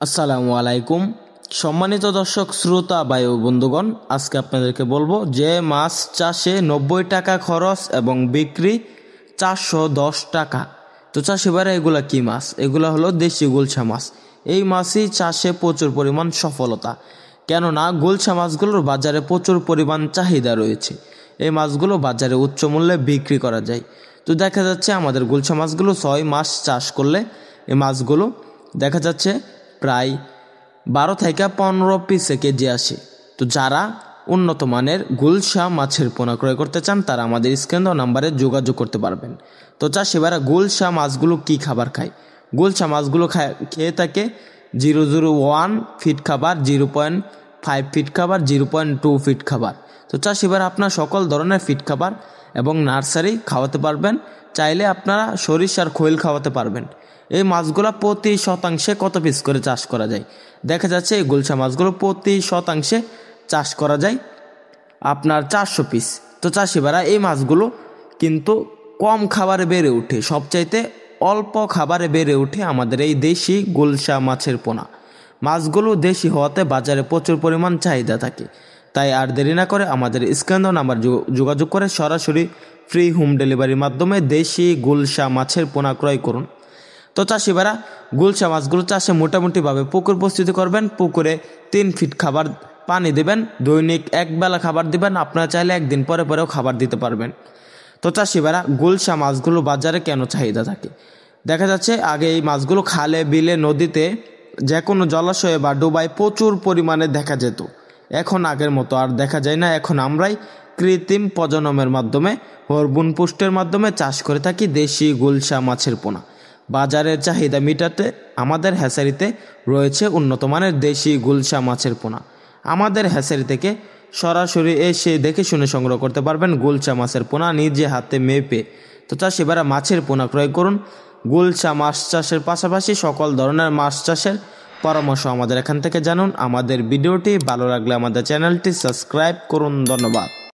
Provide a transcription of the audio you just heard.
আসসালামু আলাইকুম। সম্মানিত দর্শক শ্রোতা ভাই ও বন্ধুগণ, আজকে আপনাদেরকে বলবো যে মাছ চাষে 90 টাকা খরচ এবং বিক্রি 410 টাকা। তো চাষি ভাইরা, এগুলা কি মাছ? এগুলা হলো দেশি গুলশা মাছ। এই মাছই চাষে প্রচুর পরিমাণ সফলতা, কেননা গুলশা মাছগুলোর বাজারে প্রচুর পরিমাণ চাহিদা রয়েছে। এই মাছগুলো বাজারে উচ্চ মূল্যে বিক্রি করা যায়। তো দেখা যাচ্ছে আমাদের গুলশা মাছগুলো 6 মাস চাষ করলে এই মাছগুলো দেখা যাচ্ছে প্রায় 12 থেকে 15 পিসে কেজি আসে। তো যারা উন্নত মানের গুলশা মাছের পোনা ক্রয় করতে চান তারা আমাদের স্ক্রিন দেওয়া নাম্বারে যোগাযোগ করতে পারবেন। তো চাষিভাইরা, গুলশা মাছগুলো কি খাবার খায়? গুলশা মাছগুলো খেয়ে থাকে 001 ফিট খাবার, 0.5 ফিট খাবার, 0.2 ফিট খাবার। তো চাষিভাইরা, আপনার সকল ধরনের ফিট খাবার এবং নার্সারি খাওয়াতে পারবেন। চাইলে আপনারা সরিষার খৈল খাওয়াতে পারবেন। এই মাছগুলো প্রতি শতাংশে কত পিস করে চাষ করা যায়? দেখা যাচ্ছে এই গুলশা মাছগুলো প্রতি শতাংশে চাষ করা যায় আপনার 400 পিস। তো চাষিভাইরা, এই মাছগুলো কিন্তু কম খাবারে বেড়ে ওঠে, সবচাইতে অল্প খাবারে বেড়ে ওঠে আমাদের এই দেশি গুলশা মাছের পোনা। মাছগুলো দেশি হওয়াতে বাজারে প্রচুর পরিমাণ চাহিদা থাকে। তাই আর দেরি না করে আমাদের স্ক্রিন দেওয়া নাম্বার যোগাযোগ করে সরাসরি ফ্রি হোম ডেলিভারির মাধ্যমে দেশি গুলশা মাছের পোনা ক্রয় করুন। তো চাষিভাইরা, গুলশা মাছগুলো চাষে মোটামুটিভাবে পুকুর প্রস্তুতি করবেন। পুকুরে 3 ফিট খাবার পানি দেবেন, দৈনিক একবেলা খাবার দিবেন। আপনারা চাইলে একদিন পরে পরেও খাবার দিতে পারবেন। তো চাষিভাইরা, গুলশা মাছগুলো বাজারে কেন চাহিদা থাকে? দেখা যাচ্ছে আগে এই মাছগুলো খালে, বিলে, নদীতে, যে কোনো জলাশয়ে বা ডোবায় প্রচুর পরিমাণে দেখা যেত। এখন আগের মতো আর দেখা যায় না। এখন আমরাই কৃত্রিম প্রজননের মাধ্যমে, হরমোন পুষ্টের মাধ্যমে চাষ করে থাকি দেশি গুলশা মাছের পোনা। বাজারের চাহিদা মেটাতে আমাদের হ্যাচারিতে রয়েছে উন্নত মানের দেশি গুলশা মাছের পোনা। আমাদের হ্যাচারি থেকে সরাসরি এসে দেখে শুনে সংগ্রহ করতে পারবেন গুলশা মাছের পোনা নিজে হাতে মেপে। তো চাষিভাইরা, মাছের পোনা ক্রয় করুন। গুলশা মাছ চাষের পাশাপাশি সকল ধরনের মাছ চাষের পরামর্শ আমাদের এখান থেকে জানুন। আমাদের ভিডিওটি ভালো লাগলে আমাদের চ্যানেলটি সাবস্ক্রাইব করুন। ধন্যবাদ।